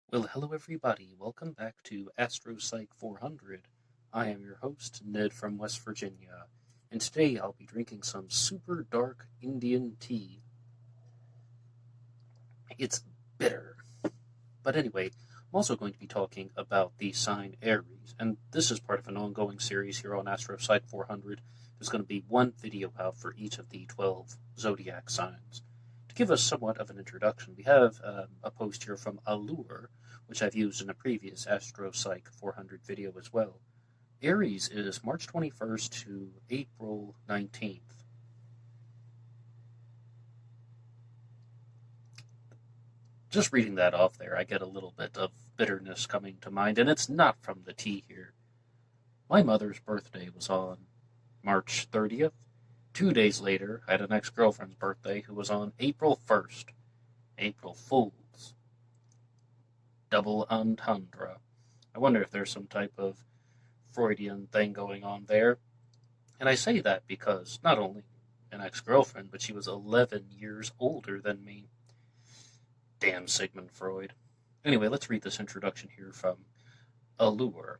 Well, hello everybody. Welcome back to Astro 400. I am your host, Ned from West Virginia, and today I'll be drinking some super dark Indian tea. It's bitter. But anyway, I'm also going to be talking about the sign Aries, and this is part of an ongoing series here on Astro 400. There's going to be one video out for each of the 12 zodiac signs. To give us somewhat of an introduction, we have a post here from Allure, which I've used in a previous Astro 400 video as well. Aries is March 21st to April 19th. Just reading that off there, I get a little bit of bitterness coming to mind, and it's not from the tea here. My mother's birthday was on March 30th. 2 days later, I had an ex-girlfriend's birthday who was on April 1st. April Fools. Double entendre. I wonder if there's some type of Freudian thing going on there. And I say that because not only an ex-girlfriend, but she was 11 years older than me. Damn Sigmund Freud. Anyway, let's read this introduction here from Allure.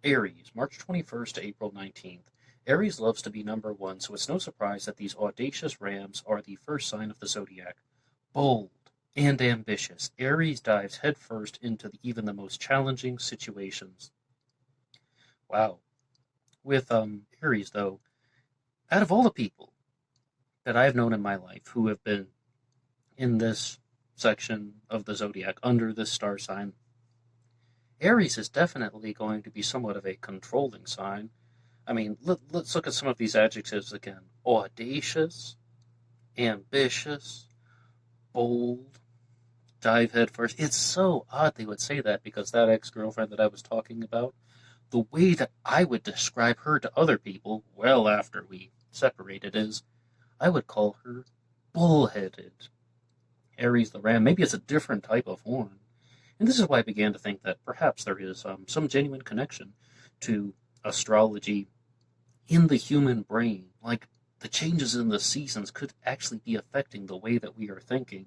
Aries, March 21st to April 19th. Aries loves to be number one, so it's no surprise that these audacious rams are the first sign of the zodiac. Bold and ambitious, Aries dives headfirst into even the most challenging situations. Wow. With Aries, though, out of all the people that I've known in my life who have been in this section of the zodiac under this star sign, Aries is definitely going to be somewhat of a controlling sign. I mean, let's look at some of these adjectives again. Audacious, ambitious, bold, dive headfirst. It's so odd they would say that because that ex-girlfriend that I was talking about, the way that I would describe her to other people, well after we separated, is I would call her bullheaded. Aries the ram, maybe it's a different type of horn. And this is why I began to think that perhaps there is some genuine connection to astrology in the human brain. Like the changes in the seasons could actually be affecting the way that we are thinking.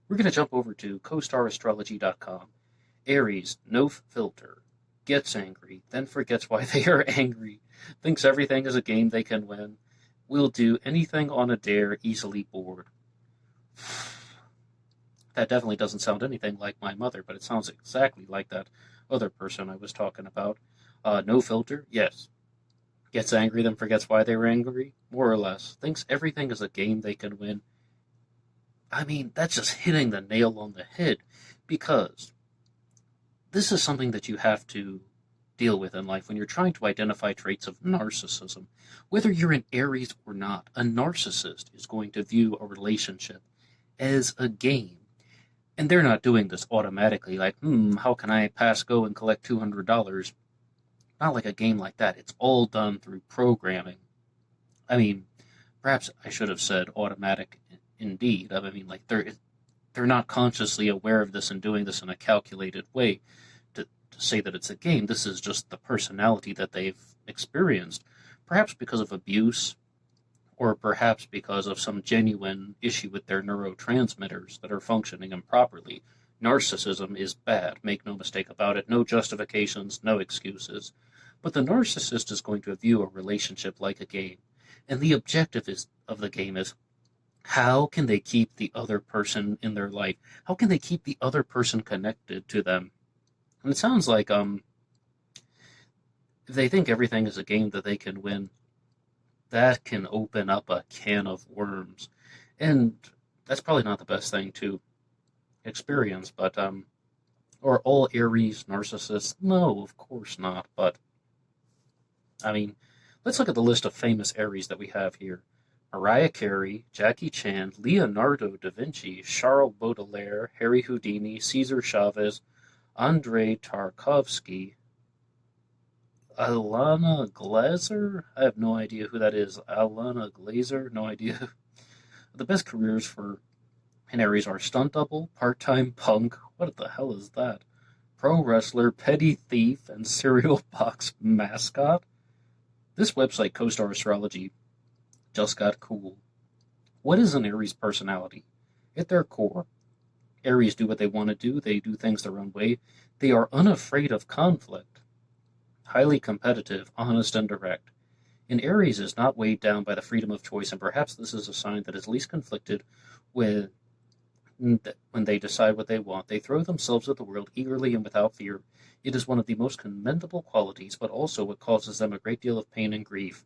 We're going to jump over to CostarAstrology.com. Aries, no filter, gets angry, then forgets why they are angry, thinks everything is a game they can win, will do anything on a dare, easily bored. That definitely doesn't sound anything like my mother, but it sounds exactly like that other person I was talking about. No filter? Yes. Gets angry, then forgets why they were angry? More or less. Thinks everything is a game they can win. I mean, that's just hitting the nail on the head, because this is something that you have to deal with in life when you're trying to identify traits of narcissism. Whether you're an Aries or not, a narcissist is going to view a relationship as a game. And they're not doing this automatically, like, how can I pass go and collect $200? Not like a game like that. It's all done through programming. I mean, perhaps I should have said automatic indeed. I mean, like, they're not consciously aware of this and doing this in a calculated way to say that it's a game. This is just the personality that they've experienced, perhaps because of abuse, or perhaps because of some genuine issue with their neurotransmitters that are functioning improperly. Narcissism is bad, make no mistake about it. No justifications, no excuses. But the narcissist is going to view a relationship like a game. And the objective of the game is, how can they keep the other person in their life? How can they keep the other person connected to them? And it sounds like if they think everything is a game that they can win, that can open up a can of worms. And that's probably not the best thing to experience, but, are all Aries narcissists? No, of course not, but, I mean, let's look at the list of famous Aries that we have here. Mariah Carey, Jackie Chan, Leonardo da Vinci, Charles Baudelaire, Harry Houdini, Cesar Chavez, Andrei Tarkovsky, Alana Glazer? I have no idea who that is. Alana Glazer? No idea. The best careers for an Aries are stunt double, part-time punk, what the hell is that? Pro wrestler, petty thief, and cereal box mascot? This website, CoStar Astrology, just got cool. What is an Aries personality? At their core, Aries do what they want to do. They do things their own way. They are unafraid of conflict, highly competitive, honest, and direct. And Aries is not weighed down by the freedom of choice, and perhaps this is a sign that is least conflicted with when they decide what they want. They throw themselves at the world eagerly and without fear. It is one of the most commendable qualities, but also what causes them a great deal of pain and grief.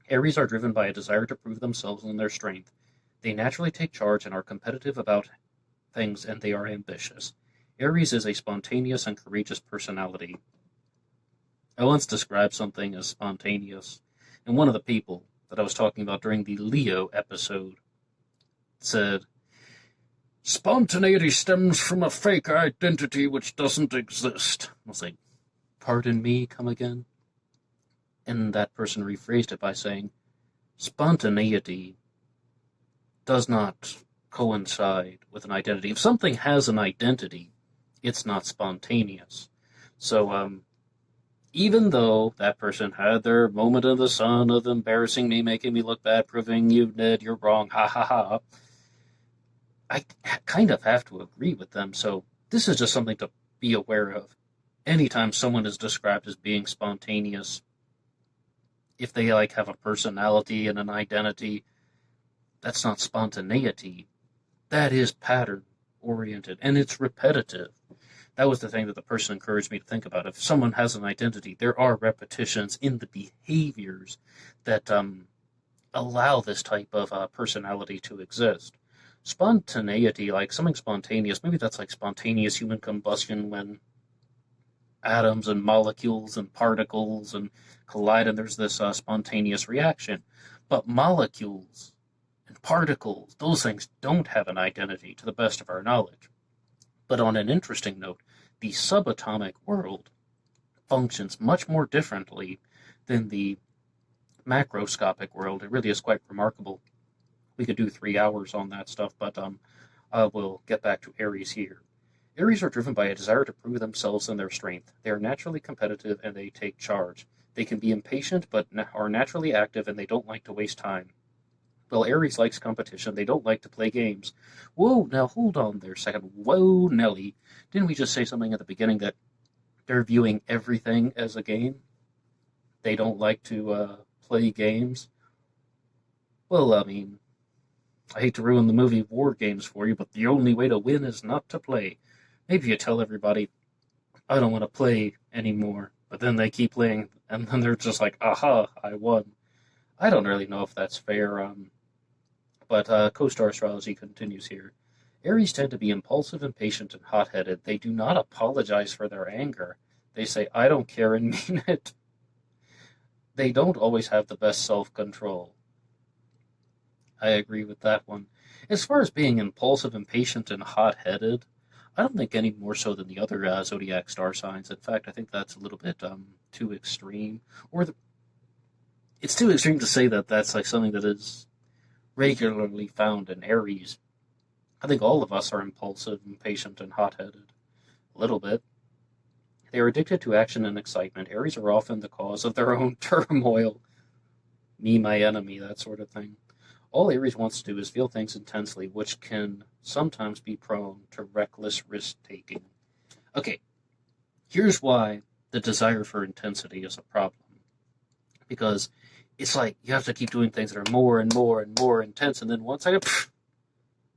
Aries are driven by a desire to prove themselves and their strength. They naturally take charge and are competitive about things, and they are ambitious. Aries is a spontaneous and courageous personality. I once described something as spontaneous, and one of the people that I was talking about during the Leo episode said, "Spontaneity stems from a fake identity which doesn't exist." I was like, "Pardon me, come again?" And that person rephrased it by saying, "Spontaneity does not coincide with an identity. If something has an identity, it's not spontaneous." So, even though that person had their moment in the sun of embarrassing me, making me look bad, proving you, Ned, you're wrong, ha ha ha, I kind of have to agree with them. So this is just something to be aware of. Anytime someone is described as being spontaneous, if they have a personality and an identity, that's not spontaneity. That is pattern oriented, and it's repetitive. That was the thing that the person encouraged me to think about. If someone has an identity, there are repetitions in the behaviors that allow this type of personality to exist. Spontaneity, like something spontaneous, maybe that's like spontaneous human combustion when atoms and molecules and particles and collide, and there's this spontaneous reaction. But molecules and particles, those things don't have an identity to the best of our knowledge. But on an interesting note, the subatomic world functions much more differently than the macroscopic world. It really is quite remarkable. We could do 3 hours on that stuff, but we'll get back to Aries here. Aries are driven by a desire to prove themselves and their strength. They are naturally competitive and they take charge. They can be impatient but are naturally active and they don't like to waste time. Well, Aries likes competition. They don't like to play games. Whoa, now hold on there a second. Whoa, Nelly. Didn't we just say something at the beginning that they're viewing everything as a game? They don't like to play games? Well, I mean, I hate to ruin the movie War Games for you, but the only way to win is not to play. Maybe you tell everybody, "I don't want to play anymore," but then they keep playing, and then they're just like, "Aha, I won." I don't really know if that's fair, but co-star astrology continues here. Aries tend to be impulsive, impatient, and hot-headed. They do not apologize for their anger. They say, "I don't care," and mean it. They don't always have the best self-control. I agree with that one. As far as being impulsive, impatient, and hot-headed, I don't think any more so than the other zodiac star signs. In fact, I think that's a little bit too extreme. It's too extreme to say that that's like something that is regularly found in Aries. I think all of us are impulsive, impatient, and hot-headed. A little bit. They are addicted to action and excitement. Aries are often the cause of their own turmoil. Me, my enemy, that sort of thing. All Aries wants to do is feel things intensely, which can sometimes be prone to reckless risk-taking. Okay, here's why the desire for intensity is a problem. Because it's like you have to keep doing things that are more and more and more intense, and then once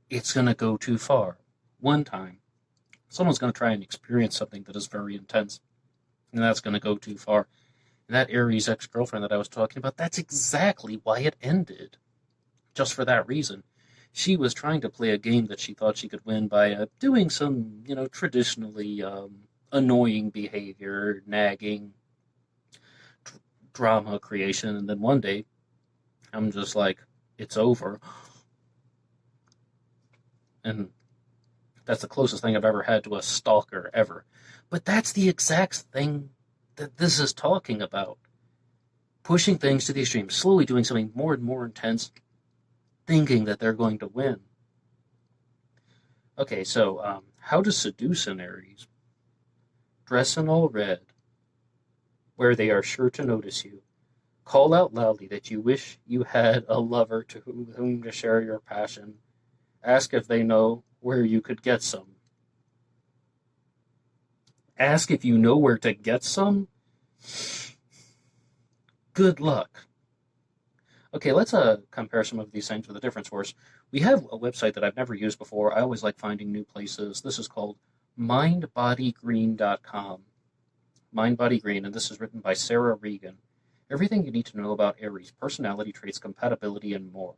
it's going to go too far. One time, someone's going to try and experience something that is very intense, and that's going to go too far. And that Aries ex-girlfriend that I was talking about, that's exactly why it ended. Just for that reason. She was trying to play a game that she thought she could win by doing some, traditionally annoying behavior, nagging, drama creation, and then one day, I'm just like, "It's over." And that's the closest thing I've ever had to a stalker, ever. But that's the exact thing that this is talking about. Pushing things to the extreme, slowly doing something more and more intense, thinking that they're going to win. Okay, so how to seduce an Aries? Dress in all red, where they are sure to notice you. Call out loudly that you wish you had a lover to whom to share your passion. Ask if they know where you could get some. Ask if you know where to get some? Good luck. Okay, let's compare some of these things with a different source. We have a website that I've never used before. I always like finding new places. This is called mindbodygreen.com. Mind, Body, Green, and this is written by Sarah Regan. Everything you need to know about Aries, personality traits, compatibility, and more.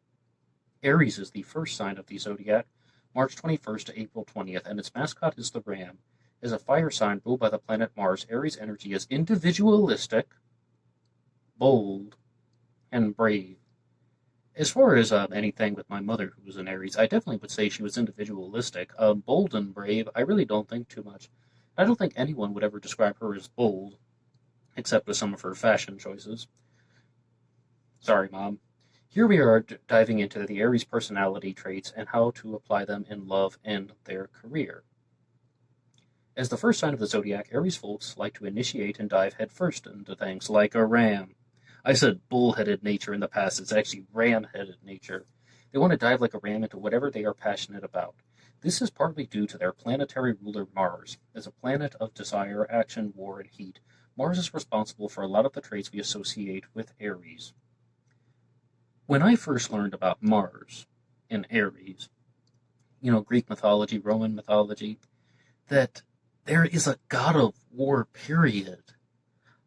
Aries is the first sign of the zodiac, March 21st to April 20th, and its mascot is the ram. As a fire sign ruled by the planet Mars, Aries energy is individualistic, bold, and brave. As far as anything with my mother, who was an Aries, I definitely would say she was individualistic. Bold and brave, I really don't think too much. I don't think anyone would ever describe her as bold, except with some of her fashion choices. Sorry, Mom. Here we are diving into the Aries personality traits and how to apply them in love and their career. As the first sign of the zodiac, Aries folks like to initiate and dive headfirst into things like a ram. I said bull-headed nature in the past. It's actually ram-headed nature. They want to dive like a ram into whatever they are passionate about. This is partly due to their planetary ruler Mars. As a planet of desire, action, war, and heat, Mars is responsible for a lot of the traits we associate with Aries. When I first learned about Mars in Aries, Greek mythology, Roman mythology, that there is a god of war, period.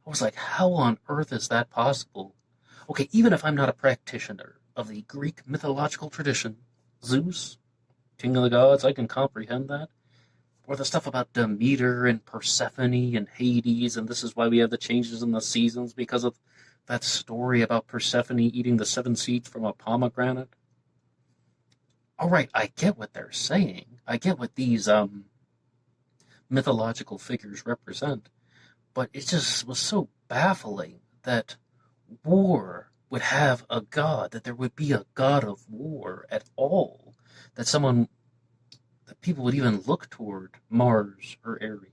I was like, how on earth is that possible? Okay, even if I'm not a practitioner of the Greek mythological tradition, Zeus, king of the gods, I can comprehend that. Or the stuff about Demeter and Persephone and Hades, and this is why we have the changes in the seasons, because of that story about Persephone eating the 7 seeds from a pomegranate. All right, I get what they're saying. I get what these mythological figures represent. But it just was so baffling that war would have a god, that there would be a god of war at all, that people would even look toward Mars or Aries.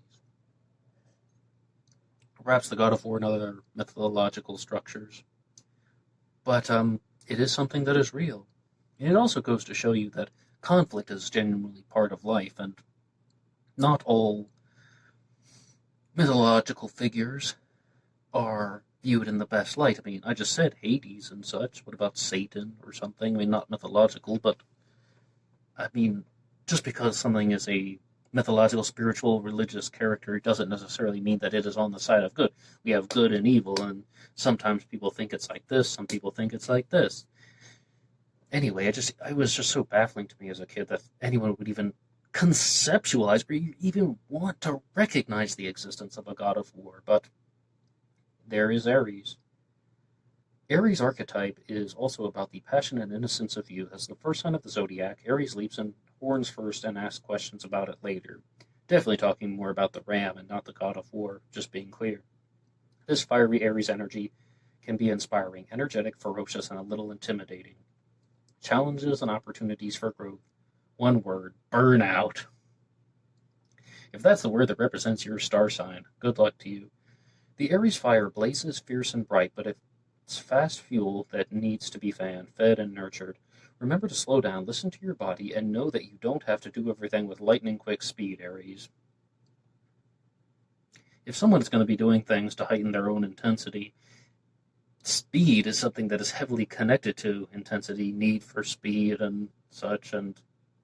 Perhaps the god of war and other mythological structures. But it is something that is real. And it also goes to show you that conflict is genuinely part of life, and not all mythological figures are viewed in the best light. I mean, I just said Hades and such. What about Satan or something? I mean, not mythological, but I mean, just because something is a mythological, spiritual, religious character doesn't necessarily mean that it is on the side of good. We have good and evil, and sometimes people think it's like this, some people think it's like this. Anyway, it was just so baffling to me as a kid that anyone would even conceptualize or even want to recognize the existence of a god of war. But there is Aries. Aries' archetype is also about the passion and innocence of youth. As the first sign of the zodiac, Aries leaps in horns first and asks questions about it later. Definitely talking more about the ram and not the god of war, just being clear. This fiery Aries energy can be inspiring, energetic, ferocious, and a little intimidating. Challenges and opportunities for growth. One word, burnout. If that's the word that represents your star sign, good luck to you. The Aries fire blazes fierce and bright, but it's fast fuel that needs to be fed and nurtured. Remember to slow down, listen to your body, and know that you don't have to do everything with lightning quick speed, Aries. If someone's going to be doing things to heighten their own intensity, speed is something that is heavily connected to intensity, need for speed and such, and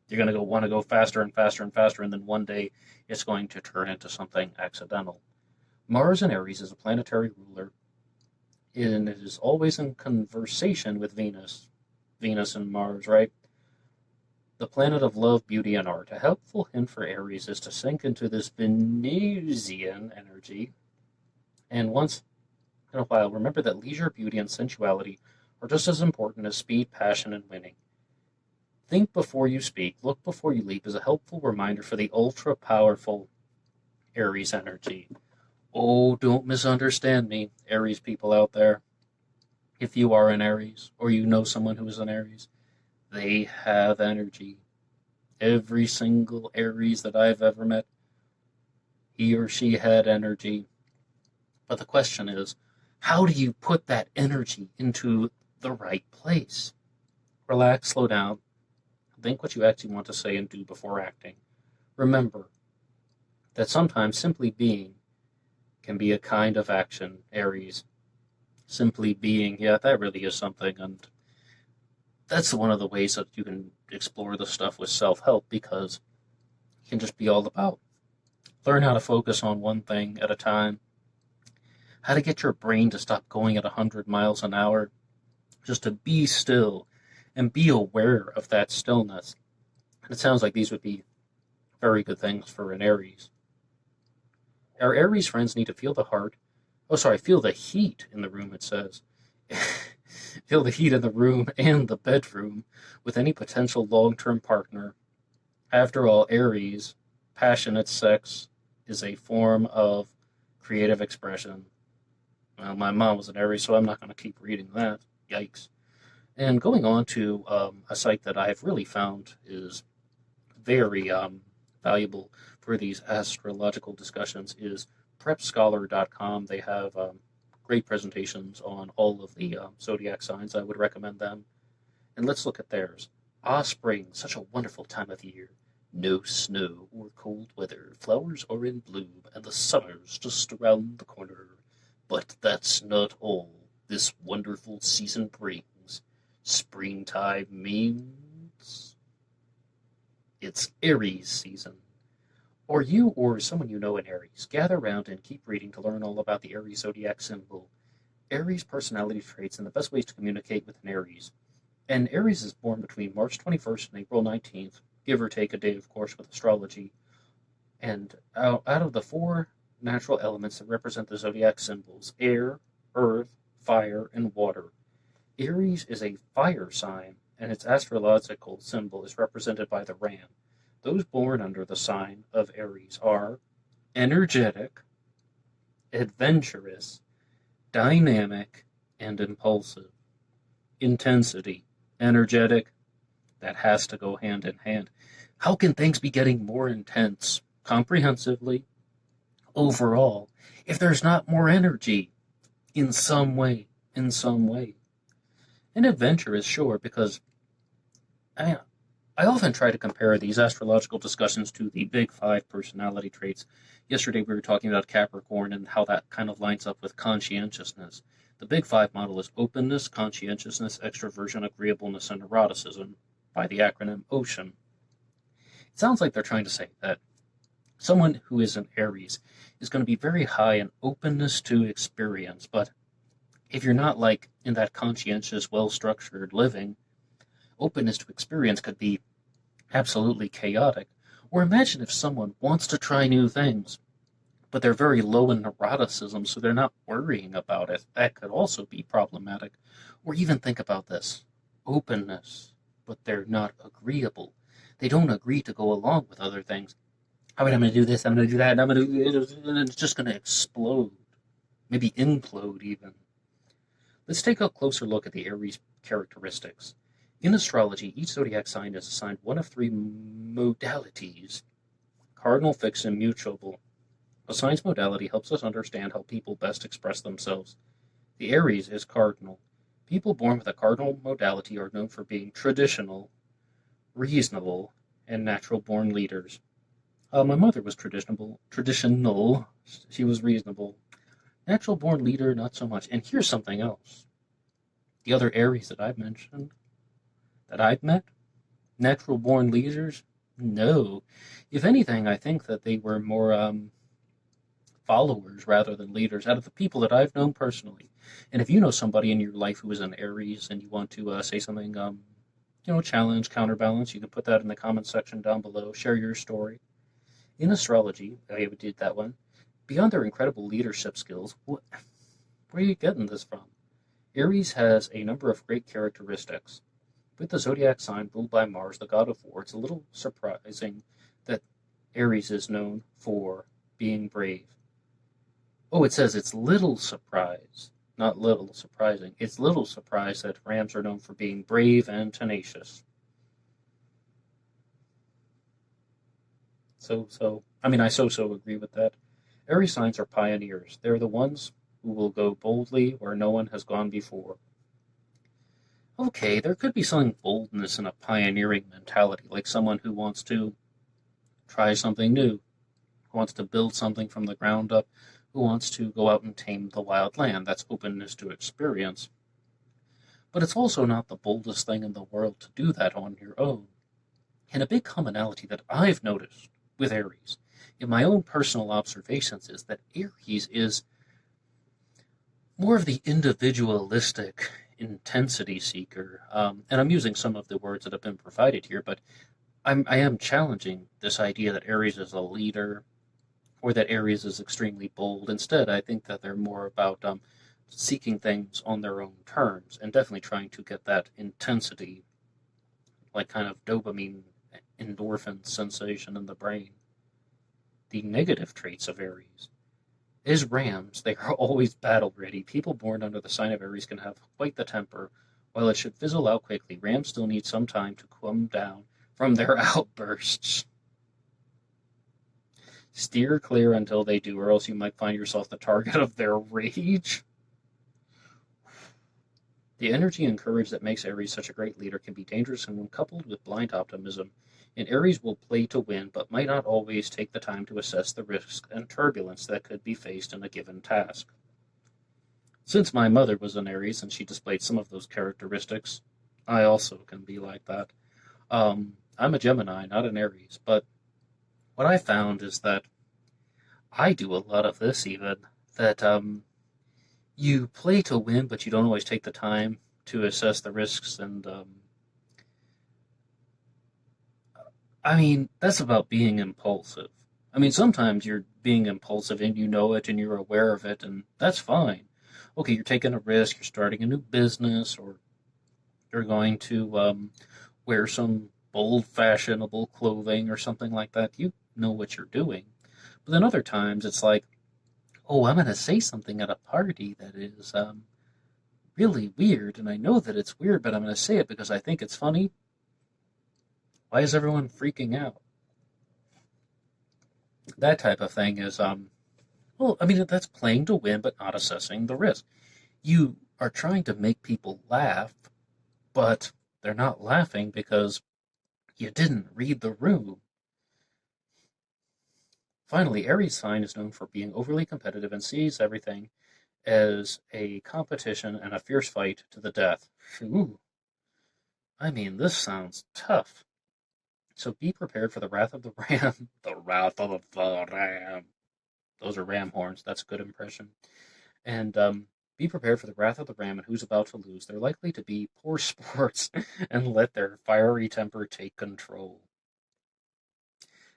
you're going to want to go faster and faster and faster, and then one day it's going to turn into something accidental. Mars in Aries is a planetary ruler, and it is always in conversation with Venus. Venus and Mars, right? The planet of love, beauty, and art. A helpful hint for Aries is to sink into this Venusian energy, and once in a while, remember that leisure, beauty, and sensuality are just as important as speed, passion, and winning. Think before you speak, look before you leap is a helpful reminder for the ultra-powerful Aries energy. Oh, don't misunderstand me, Aries people out there. If you are an Aries, or you know someone who is an Aries, they have energy. Every single Aries that I've ever met, he or she had energy. But the question is, how do you put that energy into the right place? Relax, slow down, Think what you actually want to say and do before acting. Remember that sometimes simply being can be a kind of action, Aries. Simply being, yeah, that really is something, and that's one of the ways that you can explore the stuff with self-help, because it can just be all about learn how to focus on one thing at a time, how to get your brain to stop going at 100 miles an hour, just to be still and be aware of that stillness. And it sounds like these would be very good things for an Aries. Our Aries friends need to feel the heart. Oh, sorry, feel the heat in the room, it says. Feel the heat in the room and the bedroom with any potential long-term partner. After all, Aries, passionate sex, is a form of creative expression. Well, my mom was an Aries, so I'm not going to keep reading that. Yikes. And going on to a site that I've really found is very valuable for these astrological discussions is prepscholar.com. They have great presentations on all of the zodiac signs. I would recommend them. And let's look at theirs. Spring, such a wonderful time of year. No snow or cold weather. Flowers are in bloom, and the summer's just around the corner. But that's not all this wonderful season brings. Springtime means it's Aries season. Or you or someone you know in Aries, gather around and keep reading to learn all about the Aries zodiac symbol, Aries personality traits, and the best ways to communicate with an Aries. And Aries is born between March 21st and April 19th, give or take a day, of course, with astrology. And out of the four natural elements that represent the zodiac symbols, air, earth, fire, and water, Aries is a fire sign, and its astrological symbol is represented by the ram. Those born under the sign of Aries are energetic, adventurous, dynamic, and impulsive. Intensity, energetic, that has to go hand in hand. How can things be getting more intense, comprehensively, overall, if there's not more energy in some way? And adventurous, sure, because I often try to compare these astrological discussions to the big five personality traits. Yesterday we were talking about Capricorn and how that kind of lines up with conscientiousness. The big five model is openness, conscientiousness, extroversion, agreeableness, and neuroticism, by the acronym OCEAN. It sounds like they're trying to say that someone who is an Aries is going to be very high in openness to experience, but if you're not like in that conscientious, well-structured living, openness to experience could be absolutely chaotic. Or imagine if someone wants to try new things, but they're very low in neuroticism, so they're not worrying about it. That could also be problematic. Or even think about this. Openness, but they're not agreeable. They don't agree to go along with other things. All right, I'm going to do this, I'm going to do that, and I'm going to do it, and it's just going to explode. Maybe implode, even. Let's take a closer look at the Aries characteristics. In astrology, each zodiac sign is assigned one of three modalities: cardinal, fixed, and mutable. A sign's modality helps us understand how people best express themselves. The Aries is cardinal. People born with a cardinal modality are known for being traditional, reasonable, and natural-born leaders. My mother was traditional. She was reasonable. Natural-born leader, not so much. And here's something else. The other Aries that I've mentioned, that I've met, natural-born leaders, no. If anything, I think that they were more followers rather than leaders out of the people that I've known personally. And if you know somebody in your life who is an Aries and you want to say something, challenge, counterbalance, you can put that in the comments section down below. Share your story. In astrology, I did that one. Beyond their incredible leadership skills, where are you getting this from? Aries has a number of great characteristics. With the zodiac sign ruled by Mars, the god of war, it's a little surprising that Aries is known for being brave. Oh, it says it's little surprise, not little surprising. It's little surprise that Rams are known for being brave and tenacious. I so agree with that. Aries signs are pioneers. They're the ones who will go boldly where no one has gone before. okay, there could be some boldness and a pioneering mentality, like someone who wants to try something new, who wants to build something from the ground up, who wants to go out and tame the wild land. That's openness to experience. But it's also not the boldest thing in the world to do that on your own. And a big commonality that I've noticed with Aries, in my own personal observations, is that Aries is more of the individualistic intensity seeker. And I'm using some of the words that have been provided here, but I am challenging this idea that Aries is a leader or that Aries is extremely bold. Instead, I think that they're more about seeking things on their own terms and definitely trying to get that intensity, like kind of dopamine, endorphin sensation in the brain. The negative traits of Aries is Rams. They are always battle ready. People born under the sign of Aries can have quite the temper. While it should fizzle out quickly, Rams still need some time to calm down from their outbursts. Steer clear until they do, or else you might find yourself the target of their rage. The energy and courage that makes Aries such a great leader can be dangerous and when coupled with blind optimism. And Aries will play to win, but might not always take the time to assess the risks and turbulence that could be faced in a given task. Since my mother was an Aries and she displayed some of those characteristics, I also can be like that. I'm a Gemini, not an Aries, but what I found is that I do a lot of this even, that you play to win, but you don't always take the time to assess the risks. And I mean, that's about being impulsive. I mean, sometimes you're being impulsive and you know it and you're aware of it, and that's fine. Okay, you're taking a risk, you're starting a new business, or you're going to wear some bold, fashionable clothing or something like that. You know what you're doing. But then other times it's like, oh, I'm going to say something at a party that is really weird, and I know that it's weird, but I'm going to say it because I think it's funny. Why is everyone freaking out? That type of thing is, well, I mean, that's playing to win, but not assessing the risk. You are trying to make people laugh, but they're not laughing because you didn't read the room. Finally, Aries sign is known for being overly competitive and sees everything as a competition and a fierce fight to the death. Ooh, I mean, this sounds tough. So be prepared for the wrath of the ram. The wrath of the ram. Those are ram horns. That's a good impression. And be prepared for the wrath of the ram and who's about to lose. They're likely to be poor sports and let their fiery temper take control.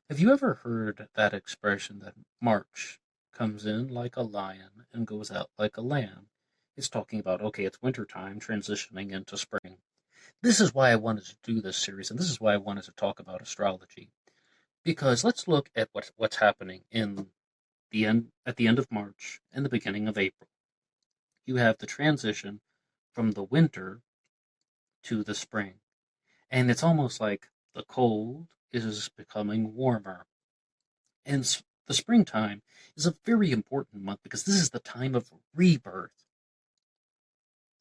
Have you ever heard that expression that March comes in like a lion and goes out like a lamb? It's talking about, okay, it's wintertime transitioning into spring. This is why I wanted to do this series, and this is why I wanted to talk about astrology. Because let's look at what's happening in the end at the end of March and the beginning of April. You have the transition from the winter to the spring. And it's almost like the cold is becoming warmer. And the springtime is a very important month because this is the time of rebirth.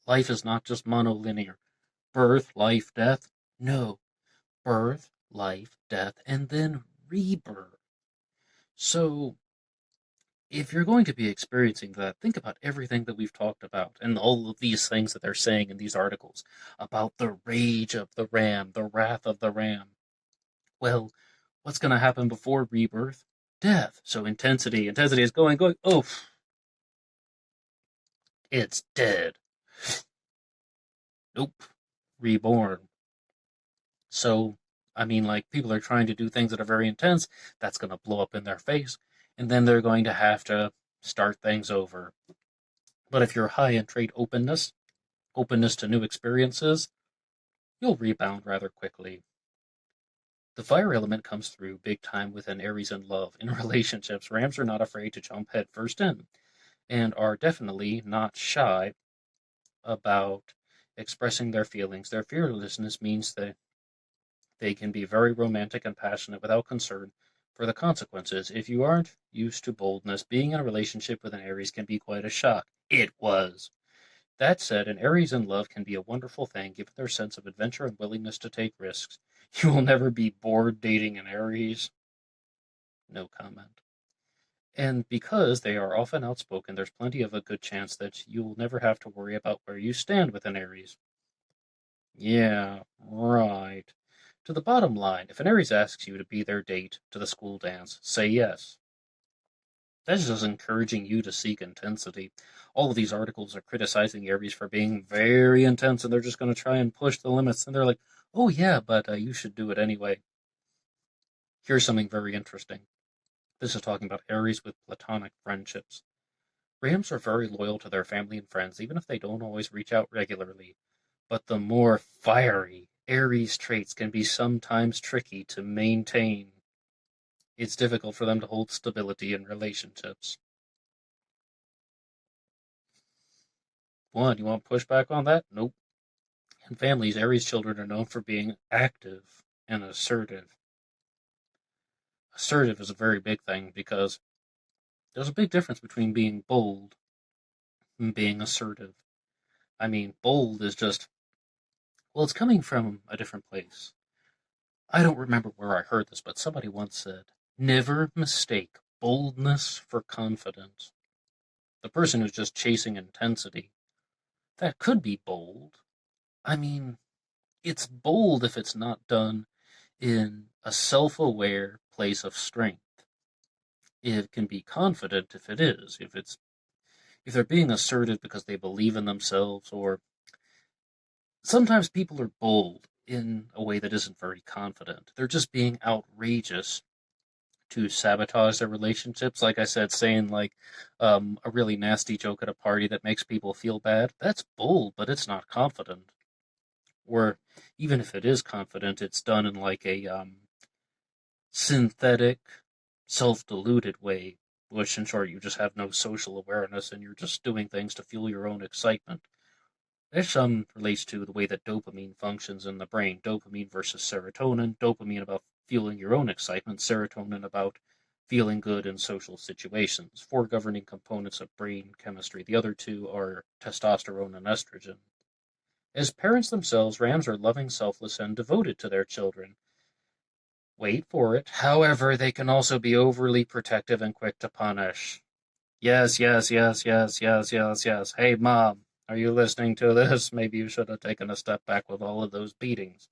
Life is not just monolinear birth, life, death. No, birth, life, death, and then rebirth. So, if you're going to be experiencing that, think about everything that we've talked about and all of these things that they're saying in these articles about the rage of the ram, the wrath of the ram. Well, what's going to happen before rebirth? Death. So intensity is going, oh, it's dead. Nope, reborn. So, I mean, like, people are trying to do things that are very intense. That's going to blow up in their face. And then they're going to have to start things over. But if you're high in trait openness, openness to new experiences, you'll rebound rather quickly. The fire element comes through big time with an Aries in love. In relationships, Rams are not afraid to jump headfirst in and are definitely not shy about expressing their feelings. Their fearlessness means that they can be very romantic and passionate without concern for the consequences. If you aren't used to boldness, being in a relationship with an Aries can be quite a shock. It was. That said, an Aries in love can be a wonderful thing given their sense of adventure and willingness to take risks. You will never be bored dating an Aries. No comment. And because they are often outspoken, there's plenty of a good chance that you'll never have to worry about where you stand with an Aries. Yeah, right. To the bottom line, if an Aries asks you to be their date to the school dance, say yes. That's just encouraging you to seek intensity. All of these articles are criticizing Aries for being very intense, and they're just going to try and push the limits. And they're like, oh, yeah, but you should do it anyway. Here's something very interesting. This is talking about Aries with platonic friendships. Rams are very loyal to their family and friends, even if they don't always reach out regularly. But the more fiery Aries traits can be sometimes tricky to maintain. It's difficult for them to hold stability in relationships. One, you want pushback on that? Nope. In families, Aries children are known for being active and assertive. Assertive is a very big thing because there's a big difference between being bold and being assertive. I mean, bold is just, well, it's coming from a different place. I don't remember where I heard this, but somebody once said, never mistake boldness for confidence. The person who's just chasing intensity, that could be bold. I mean, it's bold if it's not done in a self-aware place of strength. It can be confident if it is, if they're being assertive because they believe in themselves, or sometimes people are bold in a way that isn't very confident. They're just being outrageous to sabotage their relationships. Like I said, saying like a really nasty joke at a party that makes people feel bad. That's bold, but it's not confident. Or even if it is confident, it's done in like a synthetic, self-deluded way, which in short, you just have no social awareness and you're just doing things to fuel your own excitement. This relates to the way that dopamine functions in the brain. Dopamine versus serotonin. Dopamine about fueling your own excitement. Serotonin about feeling good in social situations. Four governing components of brain chemistry. The other two are testosterone and estrogen. As parents themselves, Rams are loving, selfless, and devoted to their children. Wait for it. However, they can also be overly protective and quick to punish. Yes, yes, yes, yes, yes, yes, yes. Hey, Mom, are you listening to this? Maybe you should have taken a step back with all of those beatings.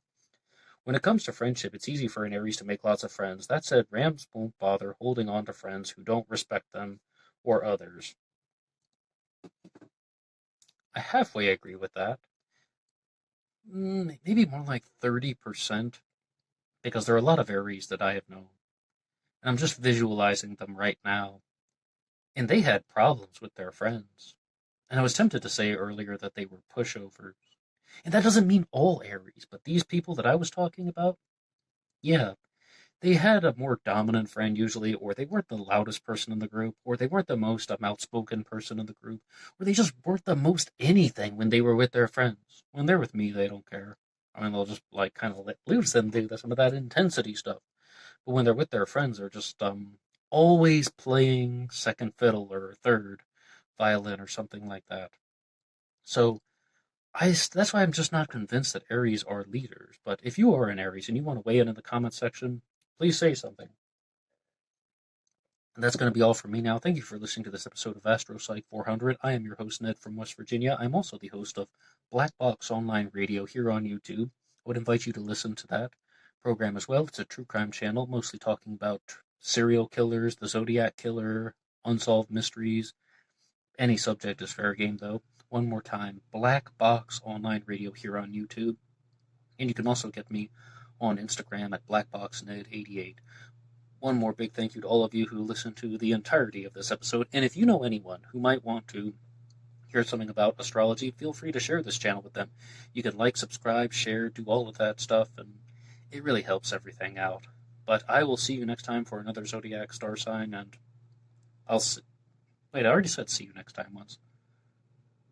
When it comes to friendship, it's easy for an Aries to make lots of friends. That said, Rams won't bother holding on to friends who don't respect them or others. I halfway agree with that. Maybe more like 30%, because there are a lot of Aries that I have known. And I'm just visualizing them right now. And they had problems with their friends. And I was tempted to say earlier that they were pushovers. And that doesn't mean all Aries, but these people that I was talking about, yeah, they had a more dominant friend usually, or they weren't the loudest person in the group, or they weren't the most outspoken person in the group, or they just weren't the most anything when they were with their friends. When they're with me, they don't care. I mean, they'll just like kind of let loose and do some of that intensity stuff. But when they're with their friends, they're just always playing second fiddle or third violin or something like that. So that's why I'm just not convinced that Aries are leaders. But if you are an Aries and you want to weigh in the comment section, please say something. And that's going to be all from me now. Thank you for listening to this episode of Astro Psych 400. I am your host, Ned from West Virginia. I'm also the host of Black Box Online Radio here on YouTube. I would invite you to listen to that program as well. It's a true crime channel, mostly talking about serial killers, the Zodiac Killer, unsolved mysteries. Any subject is fair game, though. One more time, Black Box Online Radio here on YouTube. And you can also get me on Instagram at BlackBoxNed88. One more big thank you to all of you who listened to the entirety of this episode. And if you know anyone who might want to hear something about astrology, feel free to share this channel with them. You can like, subscribe, share, do all of that stuff, and it really helps everything out. But I will see you next time for another Zodiac star sign, and wait, I already said see you next time once.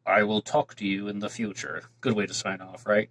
I will talk to you in the future. Good way to sign off, right?